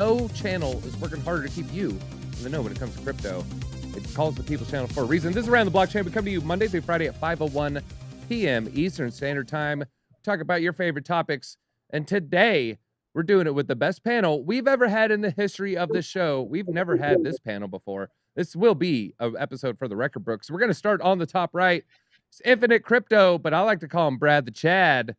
no channel is working harder to keep you in the know when it comes to crypto. It calls the People's Channel for a reason. This is Around the Blockchain. We come to you Monday through Friday at 5:01 p.m. Eastern Standard Time. Talk about your favorite topics. And today, we're doing it with the best panel we've ever had in the history of the show. We've never had this panel before. This will be an episode for the record books. We're going to start on the top right. It's Infinite Crypto, but I like to call him Brad the Chad.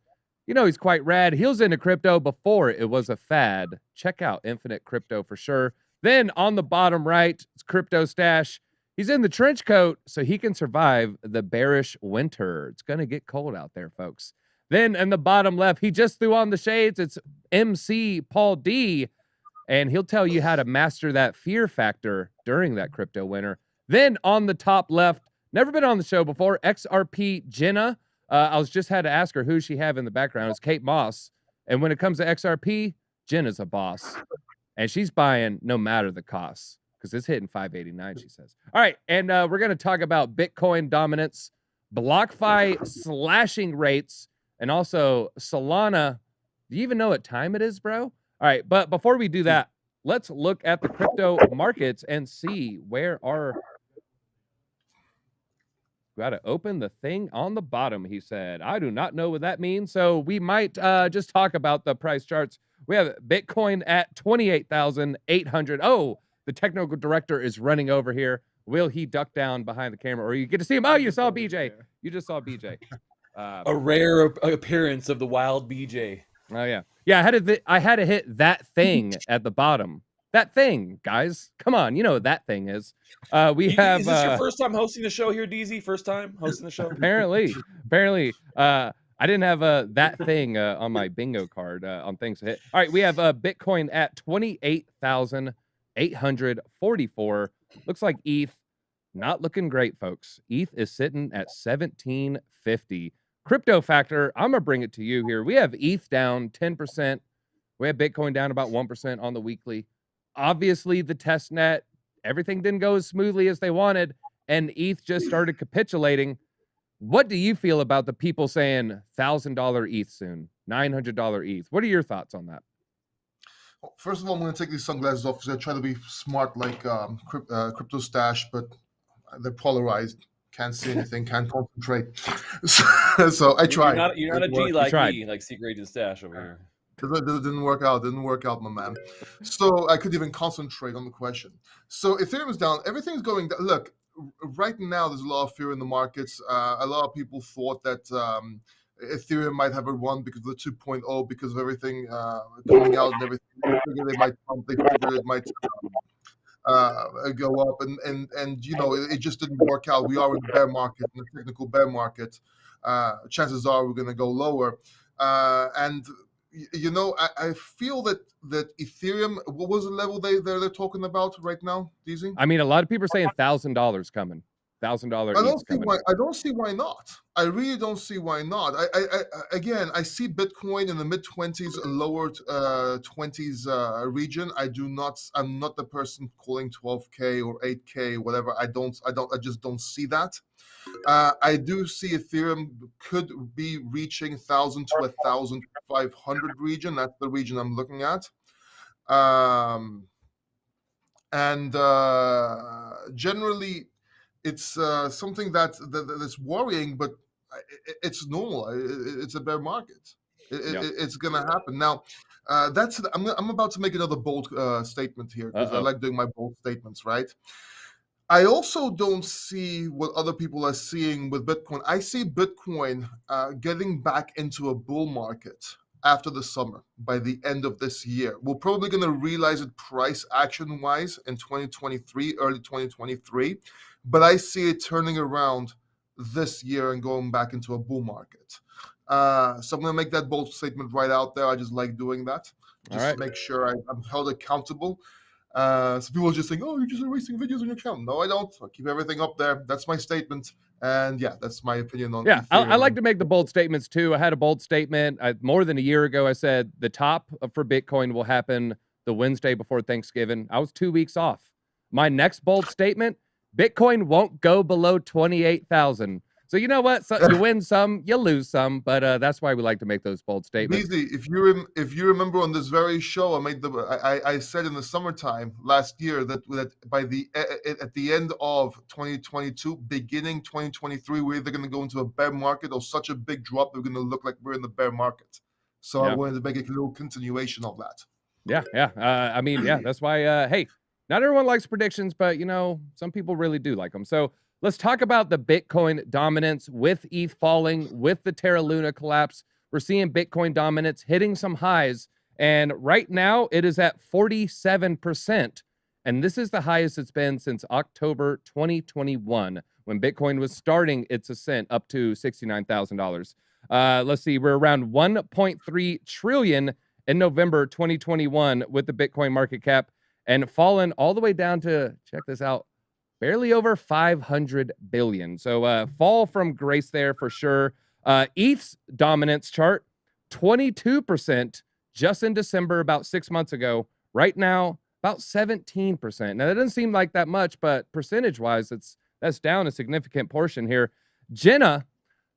You know he's quite rad. He was into crypto before it was a fad. Check out Infinite Crypto for sure. Then on the bottom right, it's Crypto Stache. He's in the trench coat so he can survive the bearish winter. It's going to get cold out there, folks. Then in the bottom left, he just threw on the shades. It's MC Paul D, and he'll tell you how to master that fear factor during that crypto winter. Then on the top left, never been on the show before, XRP Jenna. I was just had to ask her who she have in the background. It's Kate Moss. And when it comes to XRP, Jenna's a boss. And she's buying no matter the cost because it's hitting 589, she says. All right, and we're going to talk about Bitcoin dominance, BlockFi slashing rates, and also Solana. Do you even know what time it is, bro? All right, but before we do that, let's look at the crypto markets and see where our... Got to open the thing on the bottom, he said. I do not know what that means, so we might just talk about the price charts. We have Bitcoin at 28,800. Oh, the technical director is running over here. Will he duck down behind the camera, or you get to see him? Oh, you saw BJ. You just saw BJ. A rare appearance of the wild BJ. Oh yeah, yeah. I had to hit that thing at the bottom. That thing, guys. Come on, you know what that thing is. We have. Is this your first time hosting the show here, DZ? First time hosting the show? Apparently. I didn't have that thing on my bingo card on things to hit. All right, we have Bitcoin at 28,844. Looks like ETH not looking great, folks. ETH is sitting at 1750. Crypto factor, I'm gonna bring it to you here. We have ETH down 10%. We have Bitcoin down about 1% on the weekly. Obviously, the test net, everything didn't go as smoothly as they wanted, and ETH just started capitulating. What do you feel about the people saying $1,000 ETH soon, $900 ETH? What are your thoughts on that? Well, first of all, I'm going to take these sunglasses off because I try to be smart like Crypto Stache, but they're polarized. Can't see anything, can't concentrate. So I tried. You're not a G like me, like Secret Agent Stache over here. It didn't work out, my man. So I couldn't even concentrate on the question. So Ethereum is down. Everything's going down. Look, right now there's a lot of fear in the markets. A lot of people thought that Ethereum might have a run because of the 2.0, because of everything coming out and everything. They figured they might pump. They figured it might go up, and you know it just didn't work out. We are in the bear market, in the technical bear market. Chances are we're going to go lower, and you know, I feel that Ethereum, what was the level they're talking about right now, DZ? I mean, a lot of people are saying $1,000 coming. $1,000. I don't see why not. I really don't see why not. I see Bitcoin in the mid-20s, lower 20s region. I'm not the person calling 12K or 8K, whatever. I just don't see that. I do see Ethereum could be reaching 1,000 to 1,500 region. That's the region I'm looking at. Generally, it's something that's worrying, but it's normal. It's a bear market. It's gonna happen. Now, I'm about to make another bold statement here because I like doing my bold statements, right? I also don't see what other people are seeing with Bitcoin. I see Bitcoin getting back into a bull market after the summer by the end of this year. We're probably going to realize it price action wise in 2023, early 2023, but I see it turning around this year and going back into a bull market. So I'm going to make that bold statement right out there. I just like doing that, just to make sure I'm held accountable. So people are just saying, oh, you're just erasing videos on your channel. No, I don't. I keep everything up there. That's my statement. And yeah, that's my opinion on it. I like to make the bold statements too. I had a bold statement more than a year ago. I said the top for Bitcoin will happen the Wednesday before Thanksgiving. I was 2 weeks off. My next bold statement, Bitcoin won't go below 28,000. So you know what? So you win some, you lose some, but that's why we like to make those bold statements. Beasley, if you remember on this very show, I said in the summertime last year that by at the end of 2022, beginning 2023, we're either going to go into a bear market or such a big drop we're going to look like we're in the bear market. So I wanted to make a little continuation of that. Yeah. I mean, yeah, that's why. Hey, not everyone likes predictions, but you know, some people really do like them. So let's talk about the Bitcoin dominance with ETH falling, with the Terra Luna collapse. We're seeing Bitcoin dominance hitting some highs, and right now it is at 47%. And this is the highest it's been since October 2021, when Bitcoin was starting its ascent up to $69,000. Let's see, we're around 1.3 trillion in November 2021 with the Bitcoin market cap, and fallen all the way down to, check this out, barely over 500 billion. So fall from grace there for sure. ETH's dominance chart, 22% just in December, about 6 months ago. Right now, about 17%. Now that doesn't seem like that much, but percentage-wise, that's down a significant portion here. Jenna,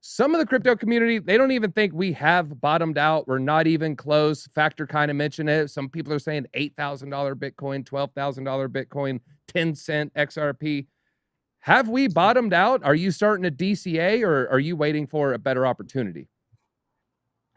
some of the crypto community, they don't even think we have bottomed out. We're not even close. Factor kind of mentioned it. Some people are saying $8,000 Bitcoin, $12,000 Bitcoin, 10-cent XRP. Have we bottomed out? Are you starting to DCA, or are you waiting for a better opportunity?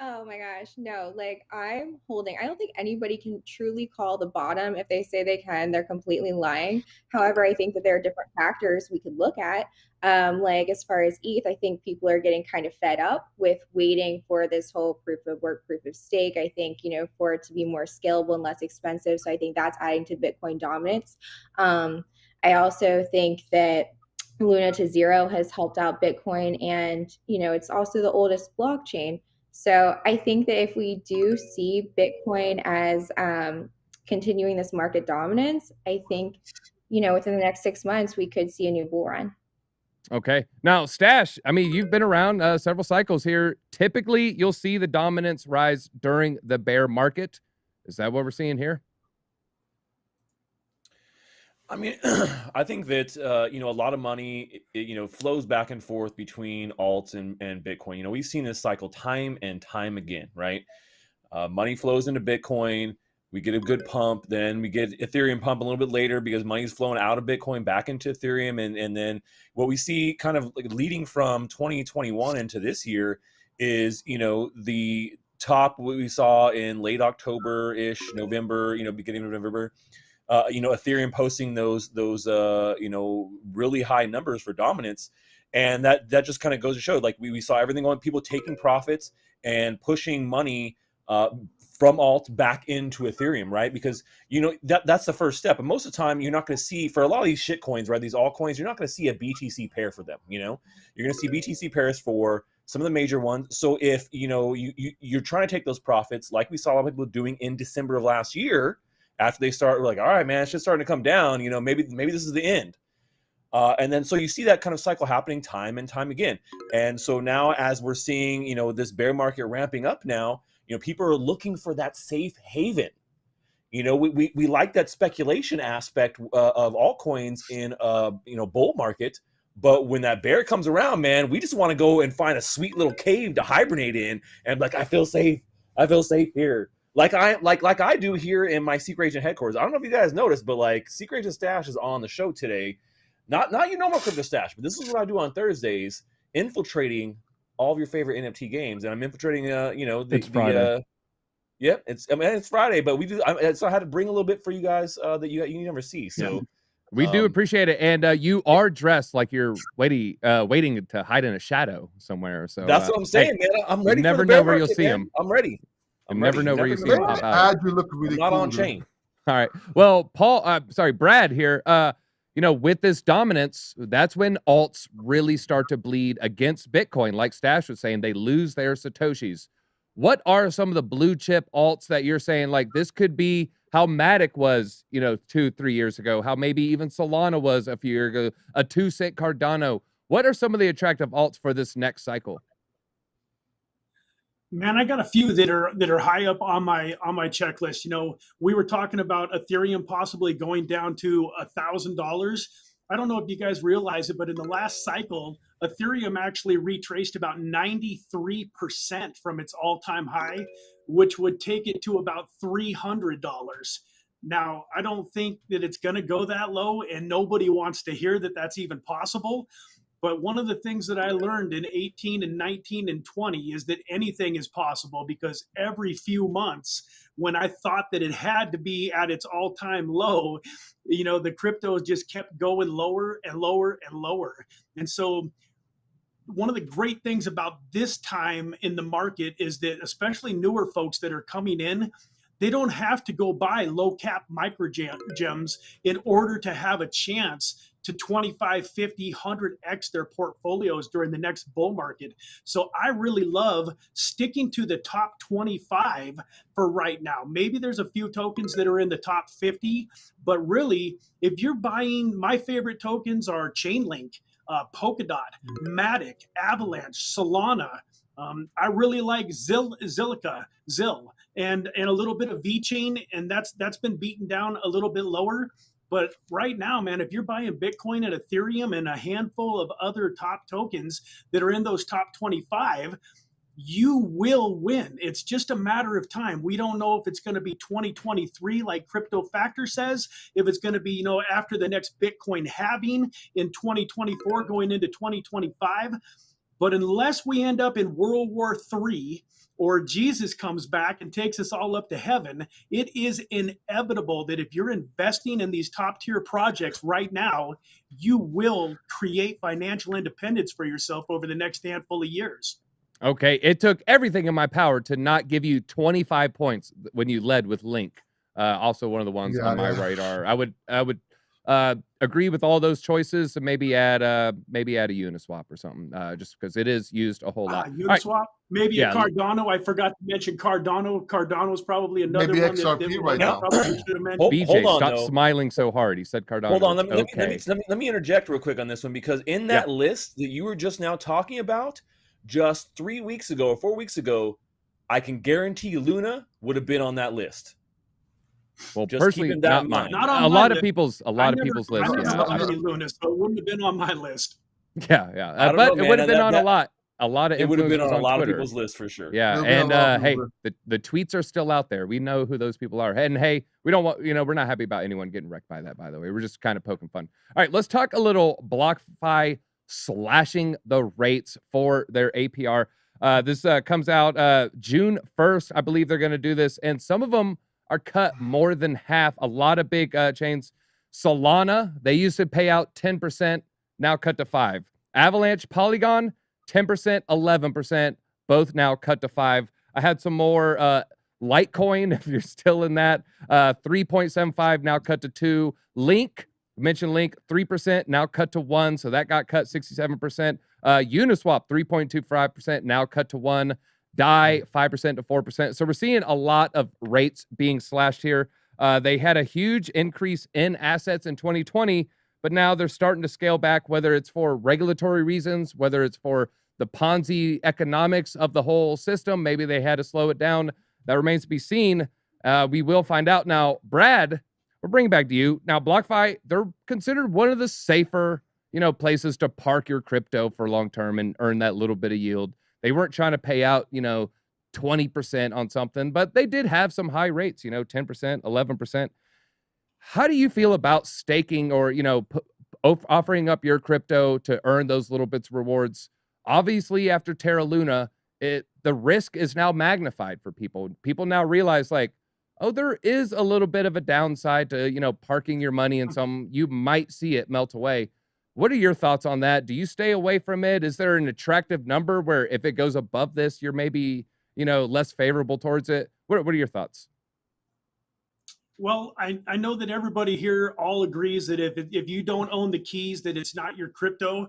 Oh my gosh, no, like I'm holding. I don't think anybody can truly call the bottom. If they say they can, they're completely lying. However, I think that there are different factors we could look at. Like as far as ETH, I think people are getting kind of fed up with waiting for this whole proof of work, proof of stake. I think, you know, for it to be more scalable and less expensive. So I think that's adding to Bitcoin dominance. I also think that Luna to zero has helped out Bitcoin, and, you know, it's also the oldest blockchain. So I think that if we do see Bitcoin as continuing this market dominance, I think, you know, within the next 6 months, we could see a new bull run. Okay. Now, Stache, I mean, you've been around several cycles here. Typically, you'll see the dominance rise during the bear market. Is that what we're seeing here? I mean, I think that, you know, a lot of money, you know, flows back and forth between alts and Bitcoin. You know, we've seen this cycle time and time again, right? Money flows into Bitcoin. We get a good pump. Then we get Ethereum pump a little bit later because money's flowing out of Bitcoin back into Ethereum. And then what we see kind of like leading from 2021 into this year is, you know, the top what we saw in late October-ish, November, you know, beginning of November. You know, Ethereum posting those you know, really high numbers for dominance, and that just kind of goes to show, like we saw everything going, people taking profits and pushing money from alt back into Ethereum, right? Because, you know, that's the first step. And most of the time, you're not going to see, for a lot of these shit coins, right, these altcoins, you're not going to see a BTC pair for them. You know, you're going to see BTC pairs for some of the major ones. So if, you know, you're trying to take those profits, like we saw a lot of people doing in December of last year. After they start, we're like, all right, man, it's just starting to come down. You know, maybe this is the end. And then so you see that kind of cycle happening time and time again. And so now, as we're seeing, you know, this bear market ramping up now, you know, people are looking for that safe haven. You know, we like that speculation aspect of altcoins in you know, bull market. But when that bear comes around, man, we just want to go and find a sweet little cave to hibernate in, and like, I feel safe. I feel safe here. Like I do here in my Secret Agent headquarters. I don't know if you guys noticed, but like Secret Agent Stache is on the show today. Not your normal crypto stash, but this is what I do on Thursdays, infiltrating all of your favorite NFT games, and I'm infiltrating. You know, it's Friday. Yep, it's Friday, but we do. So I had to bring a little bit for you guys that you never see. So we do appreciate it, and you are dressed like you're waiting to hide in a shadow somewhere. So that's what I'm saying, man. I'm ready. You never for the bear know where market, you'll see man. him. I'm ready. You never know where you see him pop out. You look really not cool, on chain. dude. All right. Well, Brad here. You know, with this dominance, that's when alts really start to bleed against Bitcoin. Like Stache was saying, they lose their Satoshis. What are some of the blue chip alts that you're saying, like, this could be how Matic was, you know, 2-3 years ago, how maybe even Solana was a few years ago, a 2-cent Cardano? What are some of the attractive alts for this next cycle? Man, I got a few that are high up on my checklist. You know, we were talking about Ethereum possibly going down to $1,000. I don't know if you guys realize it, but in the last cycle, Ethereum actually retraced about 93% from its all-time high, which would take it to about $300. Now, I don't think that it's going to go that low, and nobody wants to hear that that's even possible. But one of the things that I learned in 18 and 19 and 20 is that anything is possible, because every few months, when I thought that it had to be at its all-time low, you know, the cryptos just kept going lower and lower and lower. And so one of the great things about this time in the market is that, especially newer folks that are coming in, they don't have to go buy low cap micro gems in order to have a chance to 25, 50, 100x their portfolios during the next bull market. So I really love sticking to the top 25 for right now. Maybe there's a few tokens that are in the top 50, but really, if you're buying, my favorite tokens are Chainlink, Polkadot, Matic, Avalanche, Solana. I really like Zill, and a little bit of VeChain, and that's been beaten down a little bit lower. But right now, man, if you're buying Bitcoin and Ethereum and a handful of other top tokens that are in those top 25, you will win. It's just a matter of time. We don't know if it's going to be 2023, like Crypto Factor says, if it's going to be, you know, after the next Bitcoin halving in 2024 going into 2025. But unless we end up in World War III, or Jesus comes back and takes us all up to heaven, it is inevitable that if you're investing in these top tier projects right now, you will create financial independence for yourself over the next handful of years. Okay, it took everything in my power to not give you 25 points when you led with Link. Also one of the ones on my radar. I would agree with all those choices, and maybe add a Uniswap or something, just because it is used a whole lot. Uniswap, right. Maybe a Cardano. I forgot to mention Cardano. Cardano is probably another one XRP right now. BJ, stop smiling so hard. He said Cardano. Hold on, let me interject real quick on this one, because in that list that you were just now talking about, just 3 weeks ago or 4 weeks ago, I can guarantee Luna would have been on that list. Well, just personally, not mine. Not on a lot list. of people's list. I never saw Luna, so it wouldn't have been on my list. Yeah. But it would have been on a lot of. It would have been on a lot Twitter. of people's list for sure. Yeah, and hey, the tweets are still out there. We know who those people are. And hey, we don't want, we're not happy about anyone getting wrecked by that, by the way. We're just kind of poking fun. All right, let's talk a little BlockFi slashing the rates for their APR. This comes out June 1st. I believe they're going to do this, and some of them are cut more than half. A lot of big chains. Solana, they used to pay out 10%, now cut to 5%. Avalanche, Polygon, 10%, 11%, both now cut to 5%. I had some more Litecoin, if you're still in that, 3.75, now cut to 2%. Link, mentioned Link, 3%, now cut to 1%, so that got cut 67%. Uniswap, 3.25%, now cut to 1%. DAI, 5% to 4%. So we're seeing a lot of rates being slashed here. They had a huge increase in assets in 2020, but now they're starting to scale back, whether it's for regulatory reasons, whether it's for the Ponzi economics of the whole system. Maybe they had to slow it down. That remains to be seen. We will find out. Now, Brad, we're bringing back to you. Now, BlockFi, they're considered one of the safer, places to park your crypto for long term and earn that little bit of yield. They weren't trying to pay out, 20% on something, but they did have some high rates, 10%, 11%. How do you feel about staking or, offering up your crypto to earn those little bits of rewards? Obviously, after Terra Luna, the risk is now magnified for people. People now realize, like, oh, there is a little bit of a downside to, parking your money in some, you might see it melt away. What are your thoughts on that? Do you stay away from it? Is there an attractive number where if it goes above this, you're maybe, less favorable towards it? What are your thoughts? Well, I know that everybody here all agrees that if you don't own the keys, that it's not your crypto.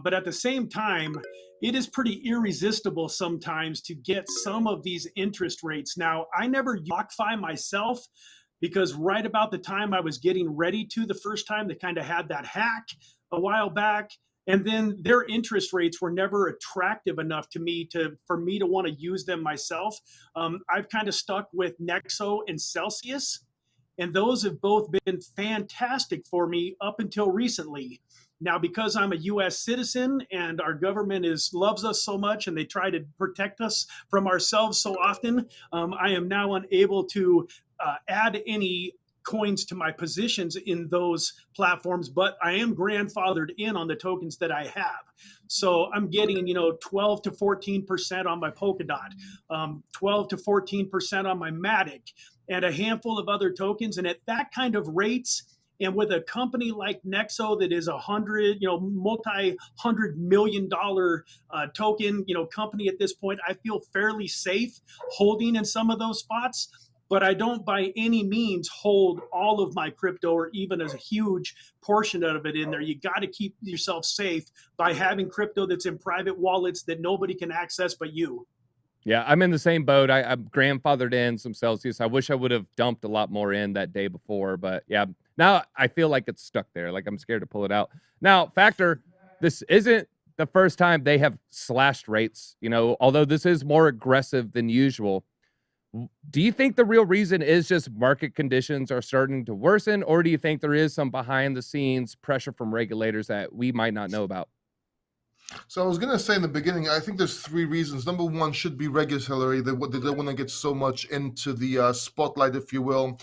But at the same time, it is pretty irresistible sometimes to get some of these interest rates. Now, I never BlockFi myself, because right about the time I was getting ready to the first time, they kind of had that hack a while back, and then their interest rates were never attractive enough to me for me to want to use them myself. I've kind of stuck with Nexo and Celsius, And those have both been fantastic for me up until recently. Now, because I'm a U.S. citizen and our government loves us so much and they try to protect us from ourselves so often, I am now unable to add any coins to my positions in those platforms, but I am grandfathered in on the tokens that I have. So I'm getting, 12 to 14% on my Polkadot, 12 to 14% on my Matic, and a handful of other tokens. And at that kind of rates, and with a company like Nexo that is multi-$100 million token, company at this point, I feel fairly safe holding in some of those spots. But I don't by any means hold all of my crypto or even as a huge portion of it in there. You got to keep yourself safe by having crypto that's in private wallets that nobody can access but you. Yeah, I'm in the same boat. I'm grandfathered in some Celsius. I wish I would have dumped a lot more in that day before, but yeah, now I feel like it's stuck there. Like I'm scared to pull it out. Now, Factor, this isn't the first time they have slashed rates, although this is more aggressive than usual. Do you think the real reason is just market conditions are starting to worsen, or do you think there is some behind the scenes pressure from regulators that we might not know about? So I was going to say in the beginning, I think there's three reasons. Number one should be regulatory. They don't want to get so much into the spotlight, if you will.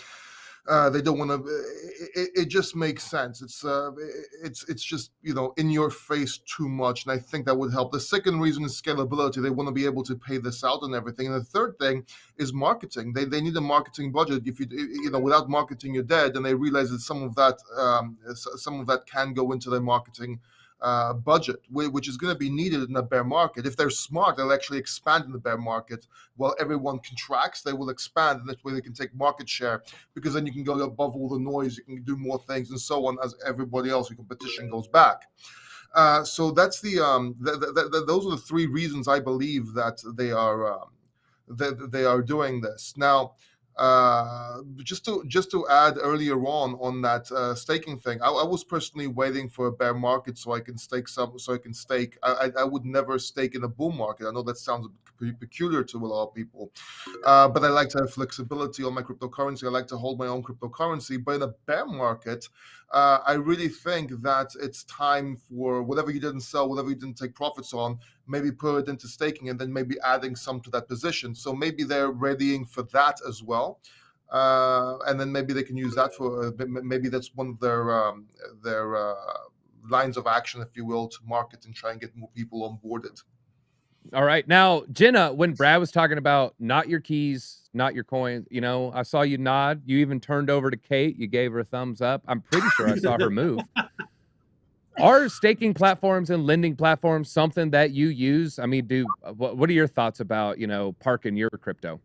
They don't want to. It just makes sense. It's just in your face too much, and I think that would help. The second reason is scalability. They want to be able to pay this out and everything. And the third thing is marketing. They need a marketing budget. If without marketing, you're dead. And they realize that some of that can go into their marketing budget, which is going to be needed in a bear market. If they're smart, they'll actually expand in the bear market. While everyone contracts, they will expand, and that way they can take market share, because then you can go above all the noise, you can do more things, and so on, as everybody else, your competition goes back. So that's those are the three reasons I believe that they are doing this now. Just to add earlier on that staking thing, I was personally waiting for a bear market so I can stake some. I would never stake in a bull market. I know that sounds pretty peculiar to a lot of people, but I like to have flexibility on my cryptocurrency. I like to hold my own cryptocurrency. But in a bear market, I really think that it's time for whatever you didn't sell, whatever you didn't take profits on, maybe put it into staking, and then maybe adding some to that position. So maybe they're readying for that as well. And then maybe they can use that for maybe that's one of their lines of action, if you will, to market and try and get more people onboarded. All right. Now, Jenna, when Brad was talking about not your keys, not your coins, I saw you nod. You even turned over to Kate. You gave her a thumbs up. I'm pretty sure I saw her move. Are staking platforms and lending platforms something that you use? I mean, what are your thoughts about, parking your crypto?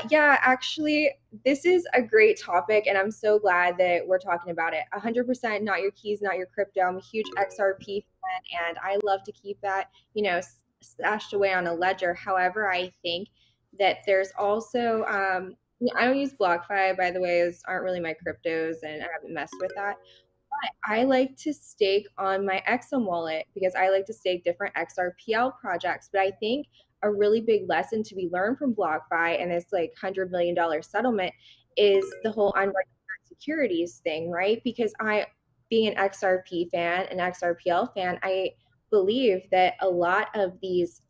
Yeah, actually, this is a great topic, and I'm so glad that we're talking about it. 100% not your keys, not your crypto. I'm a huge XRP fan, and I love to keep that, stashed away on a ledger. However, I think that there's also, I don't use BlockFi, by the way. Those aren't really my cryptos, and I haven't messed with that. But I like to stake on my XM wallet because I like to stake different XRPL projects. But I think a really big lesson to be learned from BlockFi and this $100 million settlement is the whole unregistered securities thing, right? Because being an XRP fan, an XRPL fan, I believe that a lot of these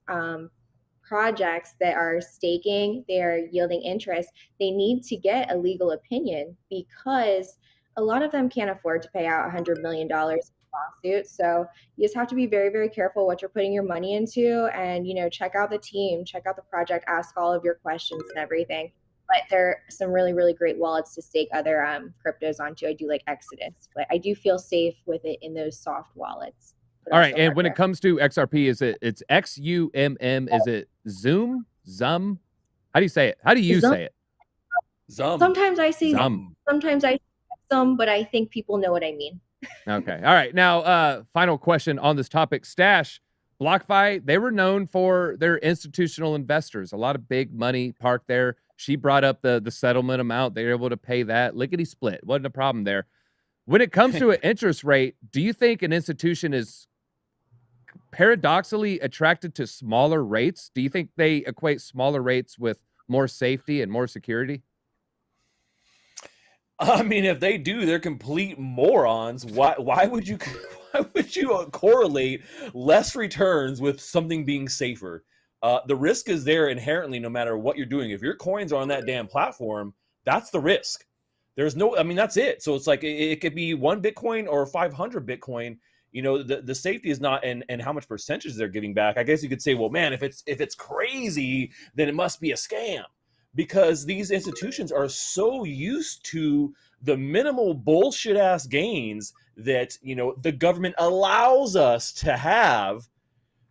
projects that are staking, they're yielding interest, they need to get a legal opinion because a lot of them can't afford to pay out $100 million in lawsuits. So you just have to be very, very careful what you're putting your money into, and check out the team, check out the project, ask all of your questions and everything. But there are some really, really great wallets to stake other cryptos onto. I do like Exodus, but I do feel safe with it in those soft wallets. All right, and when it comes to XRP, it's XUMM? Is it Zoom? Zum? How do you say it? How do you say it? Zum. Sometimes I say Zum. Sometimes I say Zum, but I think people know what I mean. Okay. All right. Now, final question on this topic. Stache, BlockFi, they were known for their institutional investors. A lot of big money parked there. She brought up the settlement amount. They were able to pay that. Lickety split. Wasn't a problem there. When it comes to an interest rate, do you think an institution is paradoxically attracted to smaller rates? Do you think they equate smaller rates with more safety and more security? I mean, if they do, they're complete morons. Why would you correlate less returns with something being safer? The risk is there inherently, no matter what you're doing. If your coins are on that damn platform, that's the risk. There's no, I mean, that's it. So it's like it could be 1 Bitcoin or 500 Bitcoin. You know, the safety is not in how much percentage they're giving back. I guess you could say, well, man, if it's crazy, then it must be a scam, because these institutions are so used to the minimal bullshit ass gains that, you know, the government allows us to have,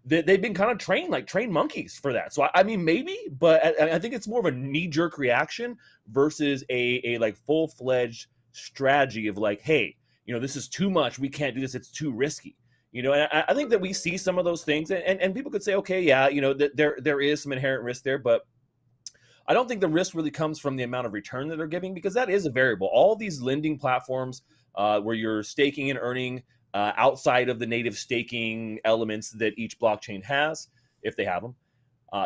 that they've been kind of trained like trained monkeys for that. So I mean, maybe, but I think it's more of a knee-jerk reaction versus a like full-fledged strategy of like, hey, you know, this is too much, we can't do this, it's too risky. You know, and I think that we see some of those things, and people could say, okay, yeah, you know, that there is some inherent risk there, but I don't think the risk really comes from the amount of return that they're giving, because that is a variable. All these lending platforms where you're staking and earning outside of the native staking elements that each blockchain has, if they have them,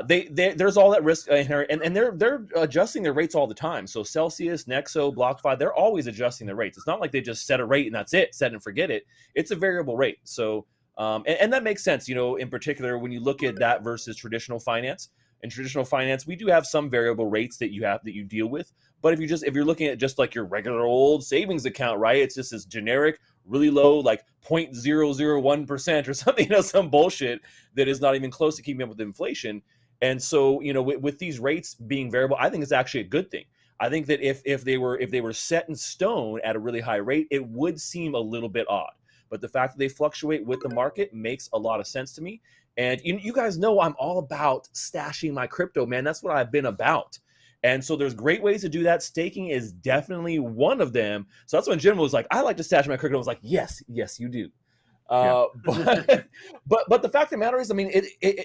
there's all that risk inherent, and they're adjusting their rates all the time. So Celsius, Nexo, BlockFi, they're always adjusting their rates. It's not like they just set a rate and that's it, set and forget it. It's a variable rate. So and that makes sense, you know, in particular when you look at that versus traditional finance. In traditional finance, we do have some variable rates that you deal with. But if you're looking at just like your regular old savings account, right? It's just this generic, really low, like 0.001% or something, you know, some bullshit that is not even close to keeping up with inflation. And so, you know, with these rates being variable, I think it's actually a good thing. I think that if they were set in stone at a really high rate, it would seem a little bit odd. But the fact that they fluctuate with the market makes a lot of sense to me. And you guys know I'm all about stashing my crypto, man. That's what I've been about. And so there's great ways to do that. Staking is definitely one of them. So that's when Jim was like, I like to stash my crypto. I was like, yes, you do. But the fact of the matter is, I mean,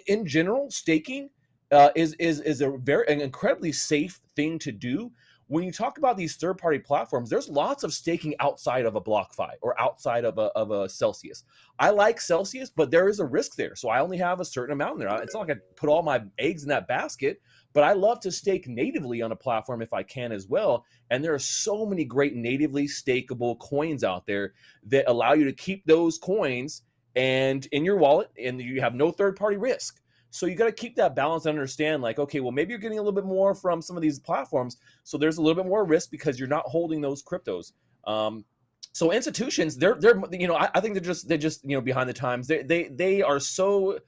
in general, staking is an incredibly safe thing to do. When you talk about these third-party platforms, there's lots of staking outside of a BlockFi or outside of a Celsius. I like Celsius, but there is a risk there. So I only have a certain amount in there. It's not like I put all my eggs in that basket, but I love to stake natively on a platform if I can as well. And there are so many great natively stakeable coins out there that allow you to keep those coins and in your wallet, and you have no third-party risk. So you got to keep that balance and understand, like, okay, well, maybe you're getting a little bit more from some of these platforms, so there's a little bit more risk because you're not holding those cryptos. So institutions, they're you know, I think they're just you know, behind the times. They are so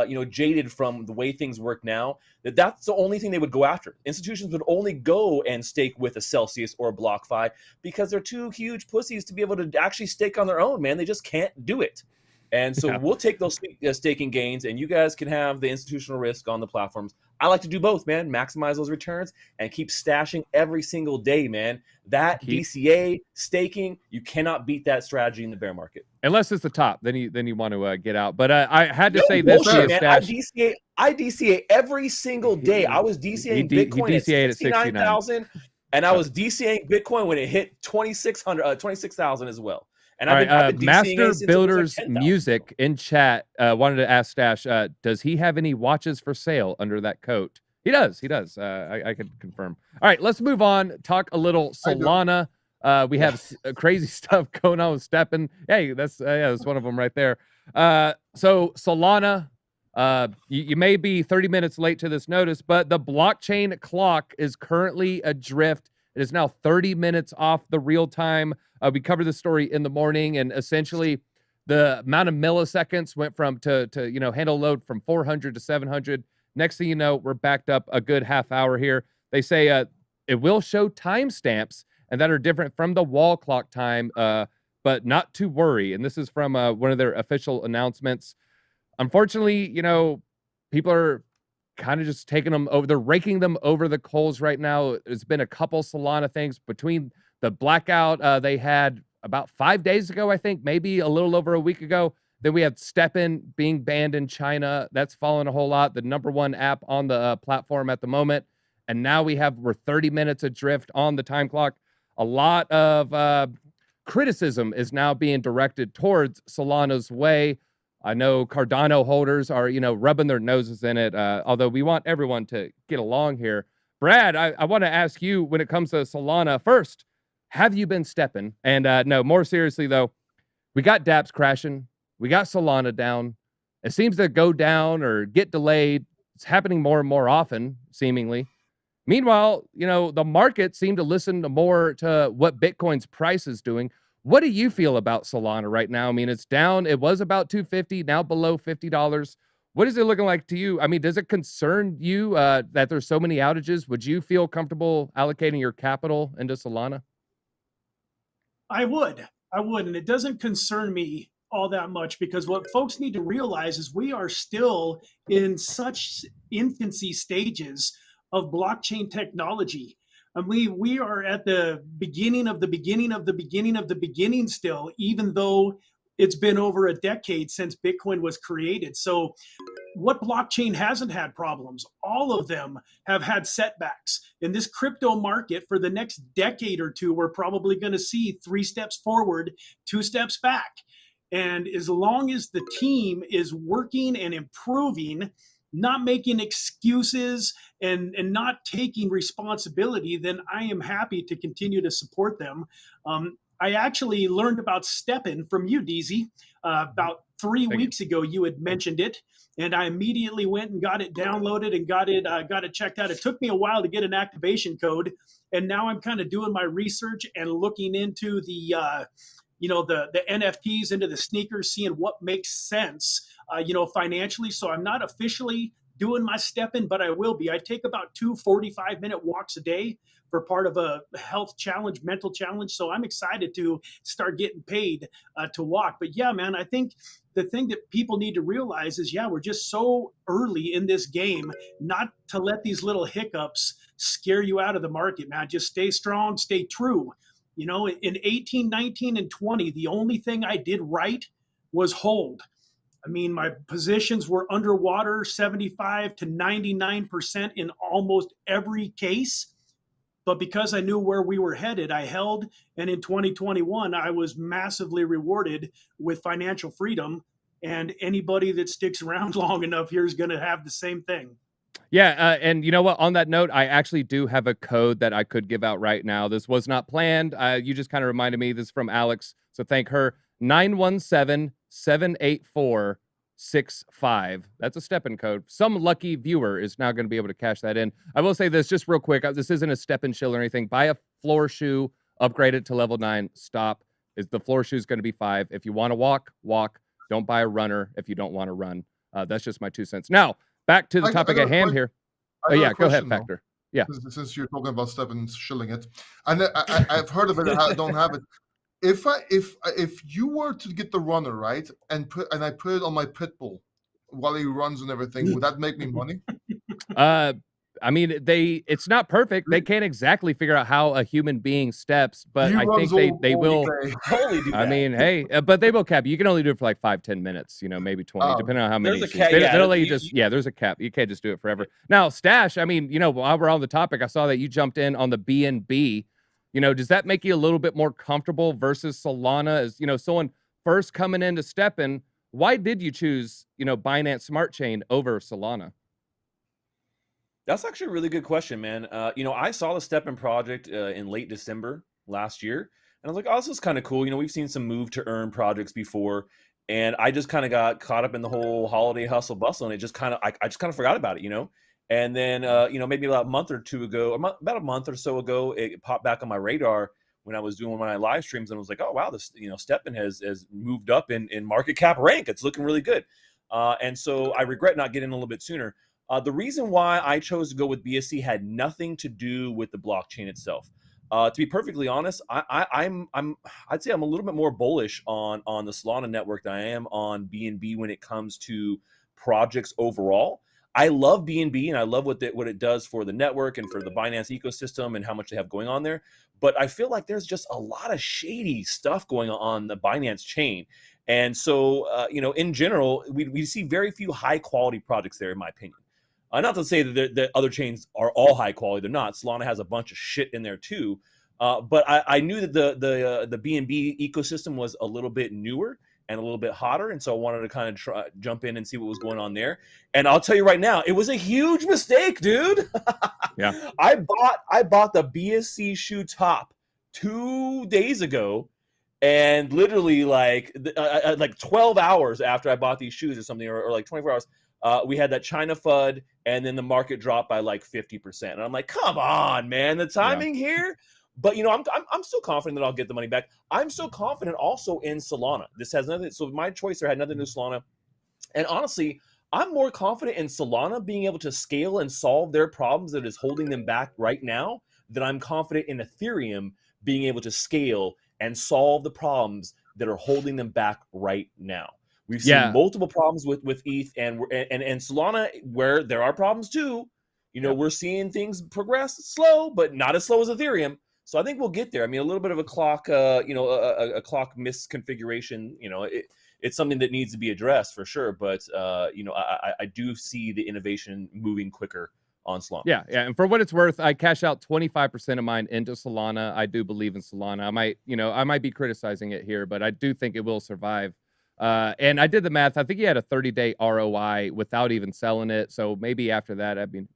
you know, jaded from the way things work now that's the only thing they would go after. Institutions would only go and stake with a Celsius or a BlockFi because they're too huge pussies to be able to actually stake on their own, man. They just can't do it. And so we'll take those staking gains, and you guys can have the institutional risk on the platforms. I like to do both, man. Maximize those returns and keep stashing every single day, man. That DCA staking, you cannot beat that strategy in the bear market. Unless it's the top, then you want to get out. But I had to say this, man. I DCA every single day. I was DCAing Bitcoin at 69,000, and I was DCAing Bitcoin when it hit 26,000 as well. And all right, Master Builders like Music in chat wanted to ask Stache, does he have any watches for sale under that coat? He does. I can confirm. All right, let's move on. Talk a little Solana. We have crazy stuff going on with Steppen. Hey, that's one of them right there. So Solana, you may be 30 minutes late to this notice, but the blockchain clock is currently adrift. It is now 30 minutes off the real time. We covered the story in the morning, and essentially the amount of milliseconds went from to you know, handle load from 400 to 700. Next thing you know, we're backed up a good half hour here. They say it will show timestamps and that are different from the wall clock time, but not to worry. And this is from one of their official announcements. Unfortunately, you know, people are kind of just taking them over. They're raking them over the coals right now. There's been a couple Solana things between the blackout they had about 5 days ago, I think, maybe a little over a week ago. Then we have Steppen being banned in China. That's fallen a whole lot. The #1 app on the platform at the moment. And now we're 30 minutes adrift on the time clock. A lot of criticism is now being directed towards Solana's way. I know Cardano holders are, you know, rubbing their noses in it, although we want everyone to get along here. Brad, I want to ask you, when it comes to Solana, first, have you been stepping? And no, more seriously though, we got Dapps crashing, we got Solana down. It seems to go down or get delayed. It's happening more and more often, seemingly. Meanwhile, the market seemed to listen to more to what Bitcoin's price is doing. What do you feel about Solana right now? I mean, it's down. It was about $250, now below $50. What is it looking like to you? I mean, does it concern you that there's so many outages? Would you feel comfortable allocating your capital into Solana? I would, and it doesn't concern me all that much, because what folks need to realize is we are still in such infancy stages of blockchain technology. And we are at the beginning of the beginning of the beginning of the beginning still, even though it's been over a decade since Bitcoin was created. So what blockchain hasn't had problems? All of them have had setbacks. In this crypto market for the next decade or two, we're probably going to see 3 steps forward, 2 steps back. And as long as the team is working and improving, not making excuses and not taking responsibility, then I am happy to continue to support them. I actually learned about Steppen from you, DZ, about 3 weeks ago. You had mentioned it, and I immediately went and got it downloaded and got it checked out. It took me a while to get an activation code, and now I'm kind of doing my research and looking into the NFTs, into the sneakers, seeing what makes sense, financially. So I'm not officially doing my Steppen, but I will be. I take about 2 45-minute walks a day for part of a health challenge, mental challenge. So I'm excited to start getting paid to walk. But yeah, man, I think the thing that people need to realize is, we're just so early in this game, not to let these little hiccups scare you out of the market, man. Just stay strong, stay true. In 18, 19, and 20, the only thing I did right was hold. I mean, my positions were underwater 75 to 99% in almost every case. But because I knew where we were headed, I held. And in 2021, I was massively rewarded with financial freedom. And anybody that sticks around long enough here is going to have the same thing. Yeah, and you know what? On that note, I actually do have a code that I could give out right now. This was not planned. You just kind of reminded me. This is from Alex, so thank her. 917-784-65. That's a Steppen code. Some lucky viewer is now going to be able to cash that in. I will say this just real quick. This isn't a Steppen shill or anything. Buy a floor shoe, upgrade it to level 9. Stop. The floor shoe is going to be 5. If you want to walk. Don't buy a runner if you don't want to run. That's just my 2 cents. Now, back to the topic at hand here. Oh, yeah, go ahead, Factor. Yeah. Since you're talking about Steppen shilling it, and I've heard of it, I don't have it. If you were to get the runner, right, and I put it on my pit bull while he runs and everything, would that make me money? I mean, it's not perfect. They can't exactly figure out how a human being steps, but I think they will. Totally do that. I mean, hey, but they will cap you. You can only do it for like 5-10 minutes, maybe 20, depending on how many. There's a cap. They'll let you there's a cap. You can't just do it forever. Now, Stache, I mean, while we're on the topic, I saw that you jumped in on the BNB. Does that make you a little bit more comfortable versus Solana? As someone first coming into Steppen, why did you choose Binance Smart Chain over Solana? That's actually a really good question, man. I saw the Steppen project in late December last year, and I was like, oh, this is kind of cool. We've seen some move to earn projects before, and I just kind of got caught up in the whole holiday hustle bustle, and I just kind of forgot about it, And then, maybe about a month or two ago, about a month or so ago, it popped back on my radar when I was doing one of my live streams, and I was like, oh, wow, this, Steppen has moved up in market cap rank. It's looking really good. And so I regret not getting a little bit sooner. The reason why I chose to go with BSC had nothing to do with the blockchain itself. To be perfectly honest, I'd say I'm a little bit more bullish on the Solana network than I am on BNB when it comes to projects overall. I love BNB and I love what it does for the network and for the Binance ecosystem and how much they have going on there. But I feel like there's just a lot of shady stuff going on the Binance chain. And so, in general, we see very few high quality projects there, in my opinion. Not to say that other chains are all high quality. They're not. Solana has a bunch of shit in there too. But I knew that the BNB ecosystem was a little bit newer and a little bit hotter. And so I wanted to kind of jump in and see what was going on there. And I'll tell you right now, it was a huge mistake, dude. Yeah. I bought the BSC shoe top 2 days ago, and literally like 12 hours after I bought these shoes or something, or like 24 hours, we had that China FUD, and then the market dropped by like 50%. And I'm like, come on, man, the timing here. But you know, I'm still confident that I'll get the money back. I'm still confident also in Solana. This has nothing. So my choice there had nothing to do with Solana. And honestly, I'm more confident in Solana being able to scale and solve their problems that is holding them back right now than I'm confident in Ethereum being able to scale and solve the problems that are holding them back right now. We've seen multiple problems with ETH and Solana where there are problems too. You know, we're seeing things progress slow, but not as slow as Ethereum. So I think we'll get there. I mean, a little bit of a clock, a clock misconfiguration, it's something that needs to be addressed for sure. But, I do see the innovation moving quicker on Solana. Yeah. And for what it's worth, I cash out 25% of mine into Solana. I do believe in Solana. I might be criticizing it here, but I do think it will survive. And I did the math. I think he had a 30-day ROI without even selling it. So maybe after that, I mean,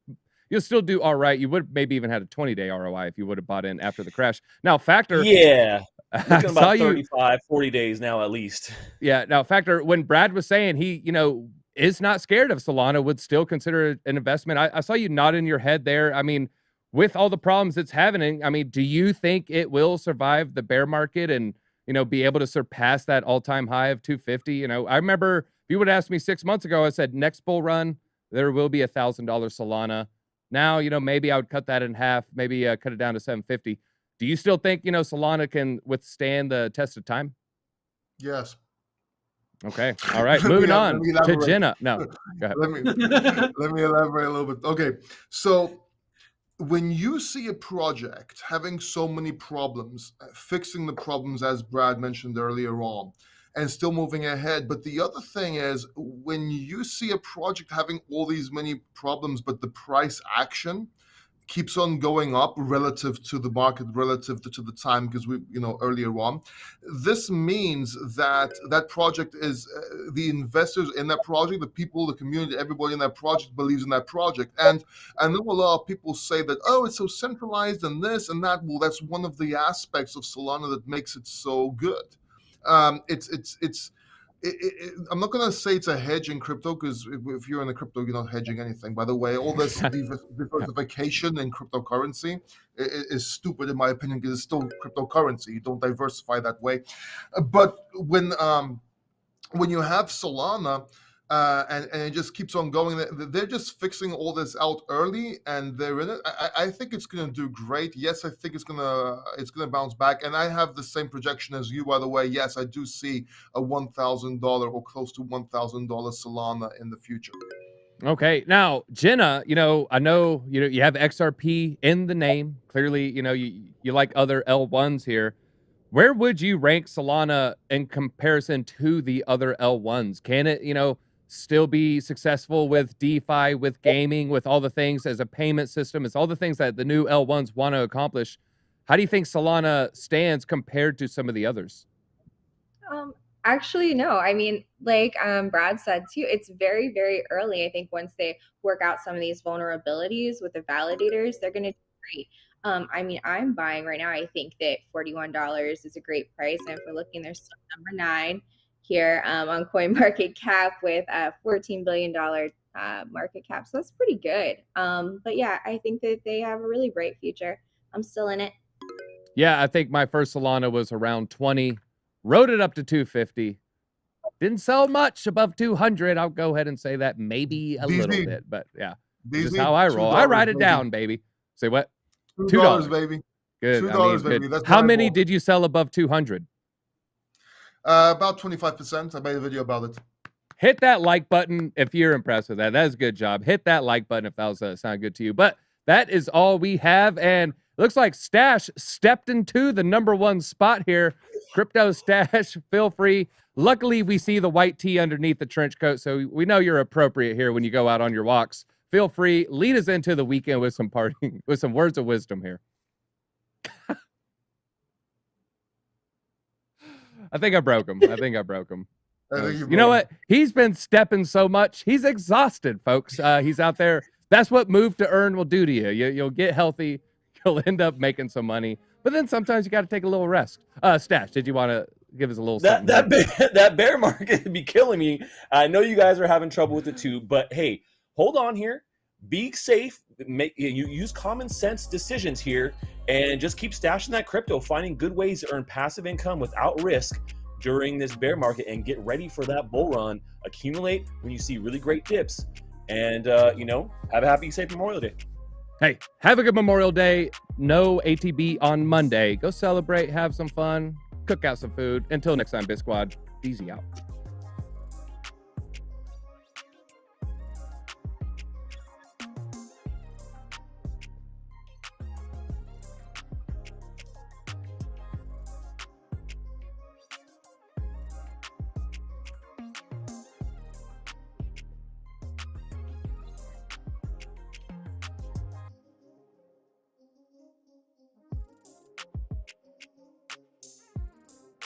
you'll still do all right. You would maybe even had a 20-day ROI if you would have bought in after the crash. Now, Factor. Yeah. Looking about 35, 40 days now at least. Yeah. Now, Factor, when Brad was saying he, is not scared of Solana, would still consider it an investment. I saw you nodding your head there. I mean, with all the problems it's having, I mean, do you think it will survive the bear market and, be able to surpass that all-time high of 250? I remember if you would ask me 6 months ago, I said next bull run, there will be $1,000 Solana. Now, maybe I would cut that in half, maybe cut it down to 750. Do you still think, Solana can withstand the test of time? Yes. Okay. All right. Moving on to Jenna. No, go ahead. Let me elaborate a little bit. Okay. So when you see a project having so many problems, fixing the problems, as Brad mentioned earlier on, and still moving ahead. But the other thing is, when you see a project having all these many problems, but the price action keeps on going up relative to the market, relative to the time, because we, earlier on, this means that that project is the investors in that project, the people, the community, everybody in that project believes in that project. And I know a lot of people say that, oh, it's so centralized and this and that. Well, that's one of the aspects of Solana that makes it so good. I'm not going to say it's a hedge in crypto, because if you're in the crypto, you're not hedging anything. By the way, all this diversification in cryptocurrency is stupid, in my opinion, because it's still cryptocurrency. You don't diversify that way. But when you have Solana, and it just keeps on going, they're just fixing all this out early, and they're in it. I think it's going to do great. Yes, I think it's going to bounce back, and I have the same projection as you, by the way. Yes, I do see a $1,000 or close to $1,000 Solana in the future. Okay, now Jenna, I know you have XRP in the name. Clearly, you like other L1s here. Where would you rank Solana in comparison to the other L1s? Can it, still be successful with DeFi, with gaming, with all the things as a payment system? It's all the things that the new L1s want to accomplish. How do you think Solana stands compared to some of the others? Actually, no. I mean, like Brad said too, it's very, very early. I think once they work out some of these vulnerabilities with the validators, they're going to do great. I mean, I'm buying right now. I think that $41 is a great price. And if we're looking, there's still number 9 here on CoinMarketCap with a $14 billion market cap. So that's pretty good. But yeah, I think that they have a really bright future. I'm still in it. Yeah, I think my first Solana was around 20. Rode it up to 250. Didn't sell much above 200. I'll go ahead and say that, maybe a little bit. But yeah, this is how I roll. I write it down, baby. Say what? $2, baby. Good. $2, baby. That's how many did you sell above 200? About 25%. I made a video about it. Hit that like button if you're impressed with that. That's a good job. Hit that like button if that was sound good to you. But that is all we have. And it looks like Stache stepped into the #1 spot here. Crypto Stache, feel free. Luckily, we see the white tee underneath the trench coat, so we know you're appropriate here when you go out on your walks. Feel free. Lead us into the weekend with some parting, with some words of wisdom here. I think I broke him. You know what? He's been stepping so much. He's exhausted, folks. He's out there. That's what move to earn will do to you. You'll get healthy. You'll end up making some money. But then sometimes you got to take a little rest. Stache, did you want to give us a little something? That bear market would be killing me. I know you guys are having trouble with it too, but hey, hold on here. Be safe. You use common sense decisions here, and just keep stashing that crypto, finding good ways to earn passive income without risk during this bear market, and get ready for that bull run. Accumulate when you see really great dips, and have a happy, safe Memorial Day. Hey, have a good Memorial Day. No ATB on Monday. Go celebrate, have some fun, cook out some food. Until next time, BitSquad, easy out.